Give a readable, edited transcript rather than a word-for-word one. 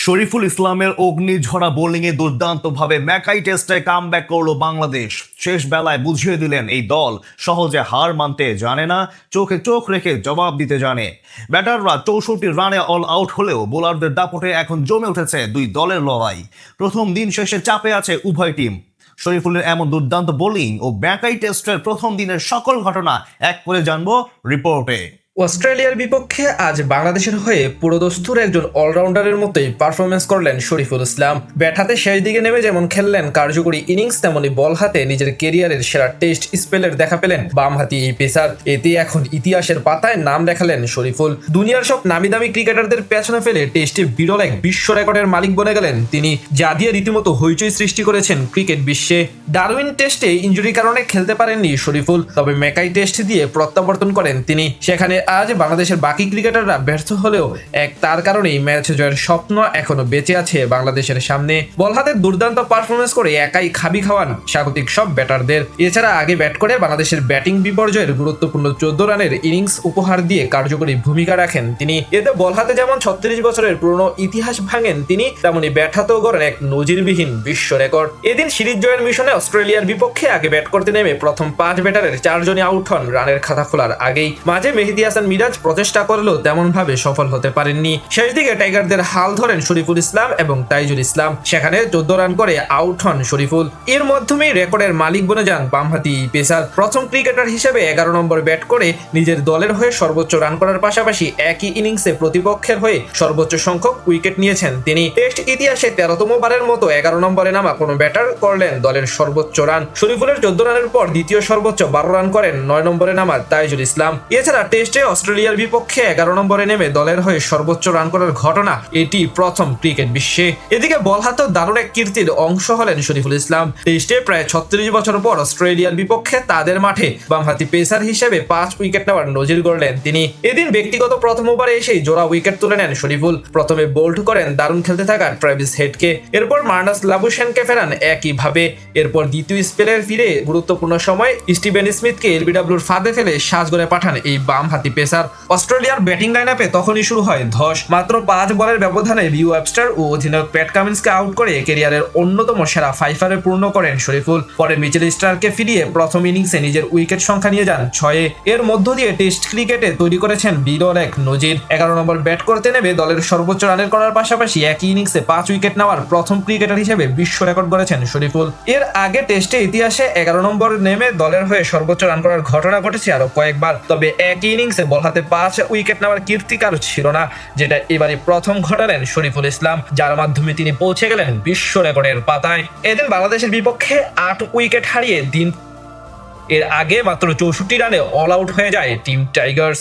শরীফুল ইসলামের অগ্নিঝরা বোলিংয়ে দুর্দান্তভাবে ম্যাকাই টেস্টে কামব্যাক করলো বাংলাদেশ। শেষ বেলায় বুঝিয়ে দিলেন এই দল সহজে হার মানতে জানে না, চোখে চোখ রেখে জবাব দিতে জানে। ব্যাটাররা 64 রানে অল আউট হলেও বোলারদের দাপটে এখন জমে উঠেছে দুই দলের লড়াই। প্রথম দিন শেষে চাপে আছে উভয় টিম। শরীফুলের এমন দুর্দান্ত বোলিং ও ম্যাকাই টেস্টের প্রথম দিনের সকল ঘটনা এক করে জানবো রিপোর্টে। অস্ট্রেলিয়ার বিপক্ষে আজ বাংলাদেশের হয়ে পুরোদস্তুর একজন অলরাউন্ডারের মতোই পারফরমেন্স করলেন শরীফুল ইসলাম। ব্যাট হাতে শেষ দিকে নেমে যেমন খেললেন কার্যকরী ইনিংস, তেমনি বল হাতে নিজের কেরিয়ারের সেরা টেস্ট স্পেলের দেখা পেলেন বামহাতি এই পেসার। এতে এখন ইতিহাসের পাতায় নাম লেখালেন শরীফুল। দুনিয়ার সব নামি দামি ক্রিকেটারদের পেছনে ফেলে টেস্টে বিরল এক বিশ্ব রেকর্ডের মালিক বনে গেলেন তিনি, যা দিয়ে রীতিমতো হইচই সৃষ্টি করেছেন ক্রিকেট বিশ্বে। ডারউইন টেস্টে ইনজুরির কারণে খেলতে পারেননি শরীফুল, তবে ম্যাকাই টেস্ট দিয়ে প্রত্যাবর্তন করেন তিনি। সেখানে আজ বাংলাদেশের বাকি ক্রিকেটাররা ব্যর্থ হলেও তার কারণেই ম্যাচ জয়ের স্বপ্ন এখনো বেঁচে আছে বাংলাদেশের সামনে। বল হাতে দুর্দান্ত পারফরমেন্স করে একাই খাবি খাওয়ান স্বাগতিক সব ব্যাটারদের। এছাড়া আগে ব্যাট করে বাংলাদেশের ব্যাটিং বিপর্যয়ের গুরুত্বপূর্ণ 14 রানের ইনিংস উপহার দিয়ে কার্যকরী ভূমিকা রাখেন তিনি। এতে বল হাতে যেমন 36 বছরের পুরনো ইতিহাস ভাঙেন তিনি, তেমনি ব্যাট হাতেও গড়েন এক নজিরবিহীন বিশ্ব রেকর্ড। এদিন সিরিজ জয়ের মিশনে অস্ট্রেলিয়ার বিপক্ষে আগে ব্যাট করতে নেমে প্রথম 5 ব্যাটারের 4 জনই আউট হন রানের খাতা খোলার আগেই। মাঝে মেহেদী হাসান মিরাজ প্রচেষ্টা করলেও তেমন ভাবে সফল হতে পারেননি। শেষ দিকে টাইগারদের হাল ধরেন শরীফুল ইসলাম এবং তাইজুল ইসলাম। সেখানে 14 রান করে আউট হন শরীফুল। এর মাধ্যমেই রেকর্ডের মালিক বনে যান বামহাতি পেসার। প্রথম ক্রিকেটার হিসেবে 11 নম্বর ব্যাট করে নিজের দলের হয়ে সর্বোচ্চ রান করার পাশাপাশি একই ইনিংসে প্রতিপক্ষের হয়ে সর্বোচ্চ সংখ্যক উইকেট নিয়েছেন তিনি। টেস্ট ইতিহাসে 13তম বারের মতো 11 নম্বরে নামা কোনো ব্যাটার করলেন দলের সর্বোচ্চ রান। শরীফুলের 14 রানের পর দ্বিতীয় সর্বোচ্চ 12 রান করেন 9 নম্বরে নামা তাইজুল ইসলাম। এছাড়া টেস্টে অস্ট্রেলিয়ার বিপক্ষে 11 নম্বরে নেমে দলের হয়ে সর্বোচ্চ রান করার ঘটনা এটি প্রথম ক্রিকেট বিশ্বে। এদিকে বল হাতেও দারুণ এক কীর্তির অংশ হলেন শরীফুল ইসলাম। টেস্টে প্রায় 36 বছর পর অস্ট্রেলিয়ার বিপক্ষে তাদের মাঠে বামহাতি পেসার হিসেবে 5 উইকেট নেওয়ার নজির গড়লেন তিনি। এদিন ব্যক্তিগত প্রথম ওভারে এসেই জোড়া উইকেট তুলে নেন শরীফুল। প্রথমে বোল্ড করেন দারুণ খেলতে থাকা ট্রেভিস হেডকে, এরপর মার্নাস লাবুশেনকে ফেরান একইভাবে। এরপর দ্বিতীয় স্পেলের ফিরে গুরুত্বপূর্ণ সময় স্টিভেন স্মিথকে এলবিডব্লিউর ফাঁদে ফেলে সাজগড়ে পাঠান এই বামহাতি পেসার। অস্ট্রেলিয়ার ব্যাটিং লাইনআপে তখনই শুরু হয় ধস। মাত্র 5 বলের ব্যবধানে বিউ ওয়েবস্টার ও অধিনায়ক প্যাট কামিন্সকে আউট করে ক্যারিয়ারের অন্যতম সেরা ফাইফারে পূর্ণ করেন শরীফুল। পরে মিচেল স্টার্ককে ফিরিয়ে প্রথম ইনিংসে নিজের উইকেট সংখ্যা নিয়ে যান 6-এ। এর মধ্য দিয়ে টেস্ট ক্রিকেটে তৈরি করেছেন বিরল এক নজির। 11 নম্বর ব্যাট করতে নেমে দলের সর্বোচ্চ রানের করার পাশাপাশি একই ইনিংসে 5 উইকেট নেওয়ার প্রথম ক্রিকেটার হিসেবে বিশ্ব রেকর্ড গড়েছেন শরীফুল। এর আগে টেস্টে ইতিহাসে 11 নম্বর নেমে দলের হয়ে সর্বোচ্চ রান করার ঘটনা ঘটেছে আরো কয়েকবার, তবে একই ইনিংসে বল হাতে 5 উইকেট নেওয়ার কীর্তি কারো ছিল না, যেটা এবারে প্রথম ঘটালেন শরীফুল ইসলাম, যার মাধ্যমে তিনি পৌঁছে গেলেন বিশ্ব রেকর্ডের পাতায়। এদিন বাংলাদেশের বিপক্ষে 8 উইকেট হারিয়ে এর আগে মাত্র 64 রানে অল আউট হয়ে যায় টিম টাইগার্স।